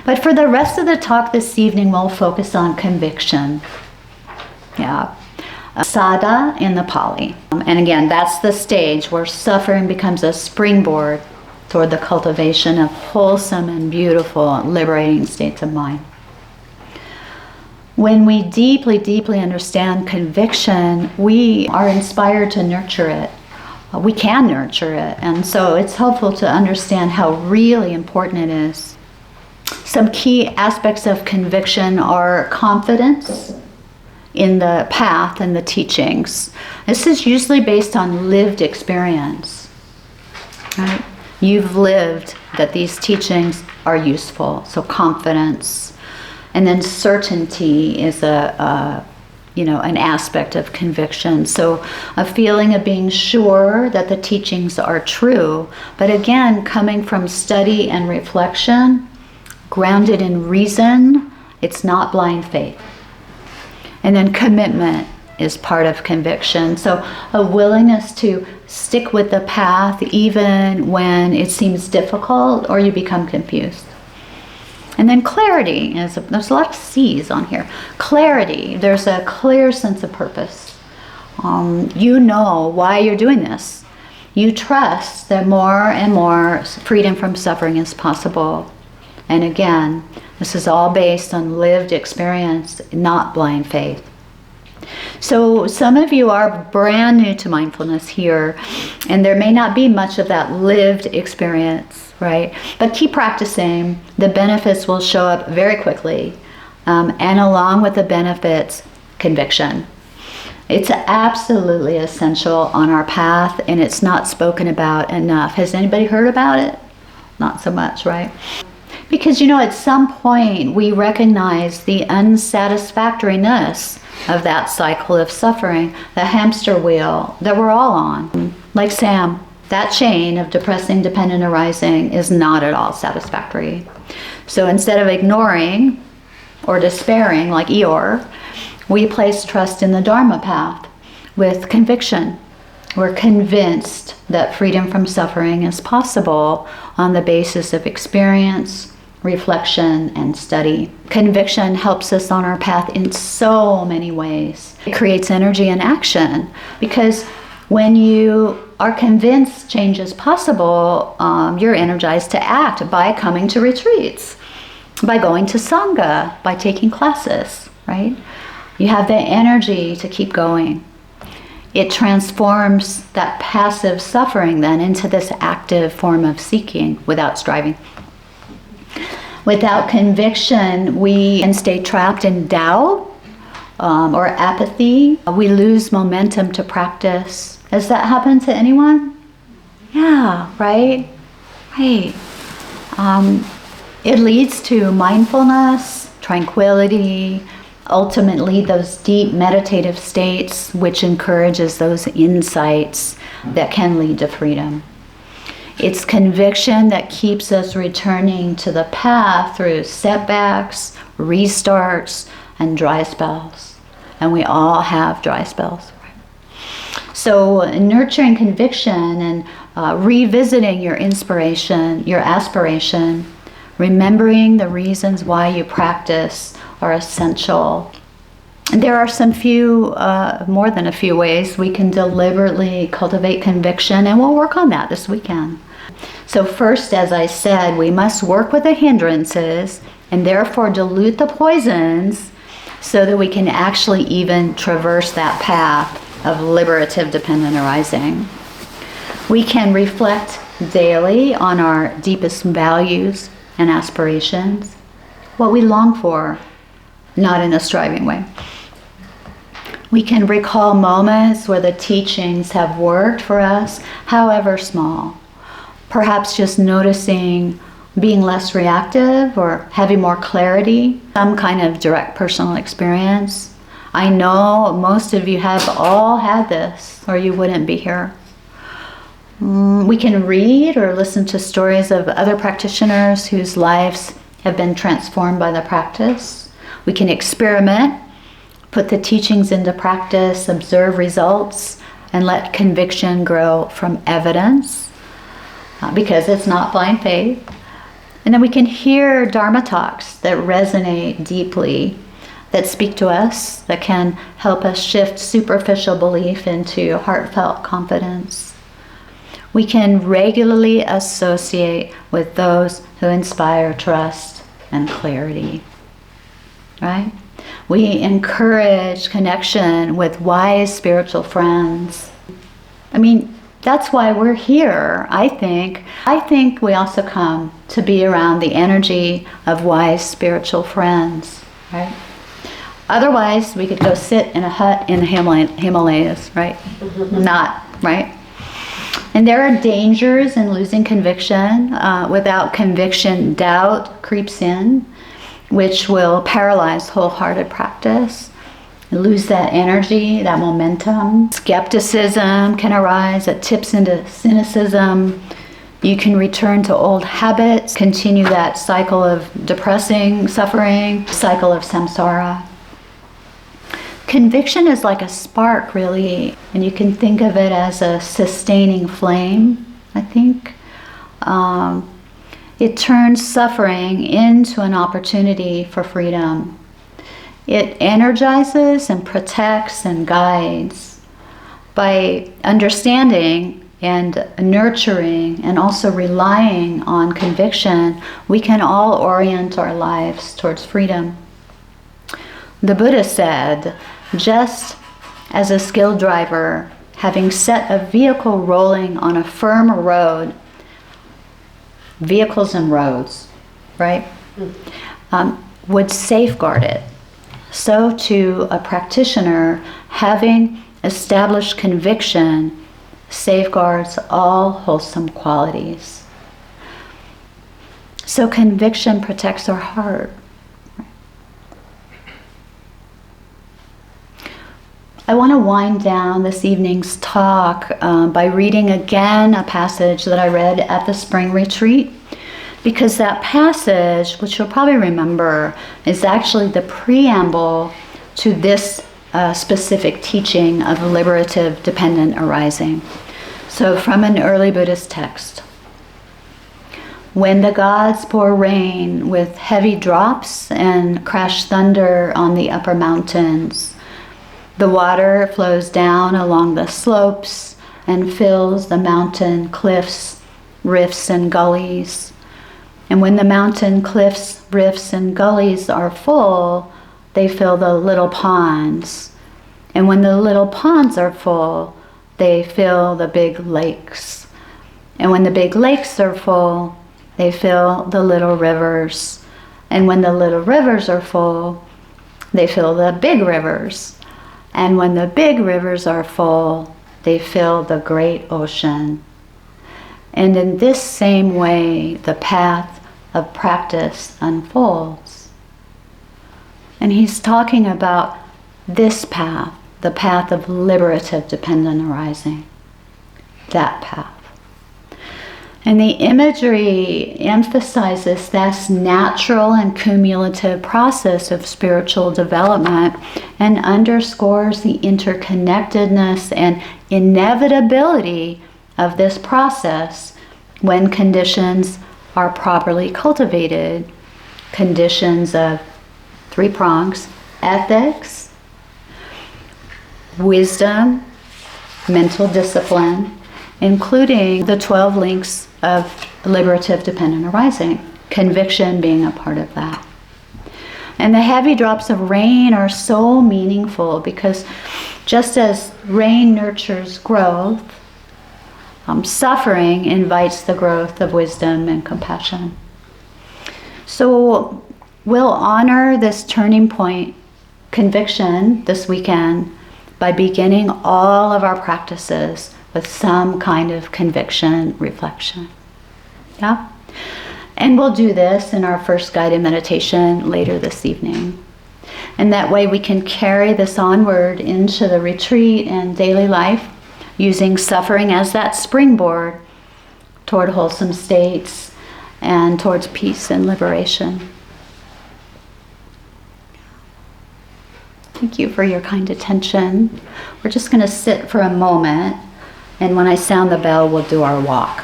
But for the rest of the talk this evening, we'll focus on conviction. Yeah. Sada in the Pali. And again, that's the stage where suffering becomes a springboard toward the cultivation of wholesome and beautiful, liberating states of mind. When we deeply, deeply understand conviction, we are inspired to nurture it. We can nurture it. And so it's helpful to understand how really important it is. Some key aspects of conviction are confidence in the path and the teachings. This is usually based on lived experience, right? You've lived that these teachings are useful, so confidence. And then certainty is an aspect of conviction. So a feeling of being sure that the teachings are true, but again, coming from study and reflection, grounded in reason, it's not blind faith. And then commitment is part of conviction. So a willingness to stick with the path even when it seems difficult or you become confused. And then clarity, there's a lot of C's on here. Clarity, there's a clear sense of purpose. You know why you're doing this. You trust that more and more freedom from suffering is possible. And again, this is all based on lived experience, not blind faith. So some of you are brand new to mindfulness here, and there may not be much of that lived experience, right? But keep practicing. The benefits will show up very quickly. And along with the benefits, conviction. It's absolutely essential on our path, and it's not spoken about enough. Has anybody heard about it? Not so much, right? Because, at some point we recognize the unsatisfactoriness of that cycle of suffering, the hamster wheel that we're all on. Like Sam, that chain of depressing, dependent arising is not at all satisfactory. So instead of ignoring or despairing like Eeyore, we place trust in the Dharma path with conviction. We're convinced that freedom from suffering is possible on the basis of experience, reflection, and study. Conviction helps us on our path in so many ways. It creates energy and action, because when you are convinced change is possible, you're energized to act by coming to retreats, by going to Sangha, by taking classes, right? You have the energy to keep going. It transforms that passive suffering then into this active form of seeking without striving. Without conviction, we can stay trapped in doubt or apathy. We lose momentum to practice. Has that happened to anyone? Yeah, right? Right. It leads to mindfulness, tranquility, ultimately those deep meditative states, which encourages those insights that can lead to freedom. It's conviction that keeps us returning to the path through setbacks, restarts, and dry spells. And we all have dry spells. So nurturing conviction and revisiting your inspiration, your aspiration, remembering the reasons why you practice are essential. And there are more than a few ways we can deliberately cultivate conviction, and we'll work on that this weekend. So first, as I said, we must work with the hindrances and therefore dilute the poisons so that we can actually even traverse that path of liberative dependent arising. We can reflect daily on our deepest values and aspirations, what we long for, not in a striving way. We can recall moments where the teachings have worked for us, however small. Perhaps just noticing being less reactive or having more clarity, some kind of direct personal experience. I know most of you have all had this, or you wouldn't be here. We can read or listen to stories of other practitioners whose lives have been transformed by the practice. We can experiment, put the teachings into practice, observe results, and let conviction grow from evidence, because it's not blind faith. And then we can hear Dharma talks that resonate deeply, that speak to us, that can help us shift superficial belief into heartfelt confidence. We can regularly associate with those who inspire trust and clarity, right? We encourage connection with wise spiritual friends. I mean, that's why we're here, I think. I think we also come to be around the energy of wise spiritual friends, right? Otherwise, we could go sit in a hut in the Himalayas, right? Not, right? And there are dangers in losing conviction. Without conviction, doubt creeps in, which will paralyze wholehearted practice. You lose that energy, that momentum. Skepticism can arise that tips into cynicism. You can return to old habits, continue that cycle of depressing suffering, cycle of samsara. Conviction is like a spark, really, and you can think of it as a sustaining flame, I think. It turns suffering into an opportunity for freedom. It energizes and protects and guides. By understanding and nurturing and also relying on conviction, we can all orient our lives towards freedom. The Buddha said, just as a skilled driver, having set a vehicle rolling on a firm road, vehicles and roads, right, would safeguard it, so too a practitioner, having established conviction, safeguards all wholesome qualities. So conviction protects our heart. I want to wind down this evening's talk by reading again a passage that I read at the spring retreat, because that passage, which you'll probably remember, is actually the preamble to this specific teaching of liberative dependent arising. So from an early Buddhist text. When the gods pour rain with heavy drops and crash thunder on the upper mountains, the water flows down along the slopes and fills the mountain cliffs, rifts, and gullies. And when the mountain cliffs, rifts, and gullies are full, they fill the little ponds. And when the little ponds are full, they fill the big lakes. And when the big lakes are full, they fill the little rivers. And when the little rivers are full, they fill the big rivers. And when the big rivers are full, they fill the great ocean. And in this same way, the path of practice unfolds. And he's talking about this path, the path of liberative dependent arising. That path. And the imagery emphasizes this natural and cumulative process of spiritual development and underscores the interconnectedness and inevitability of this process when conditions are properly cultivated. Conditions of 3 prongs: ethics, wisdom, mental discipline, including the 12 links of liberative dependent arising, conviction being a part of that. And the heavy drops of rain are so meaningful because just as rain nurtures growth, suffering invites the growth of wisdom and compassion. So we'll honor this turning point, conviction, this weekend by beginning all of our practices with some kind of conviction reflection. Yeah? And we'll do this in our first guided meditation later this evening. And that way we can carry this onward into the retreat and daily life, using suffering as that springboard toward wholesome states and towards peace and liberation. Thank you for your kind attention. We're just going to sit for a moment, and when I sound the bell, we'll do our walk.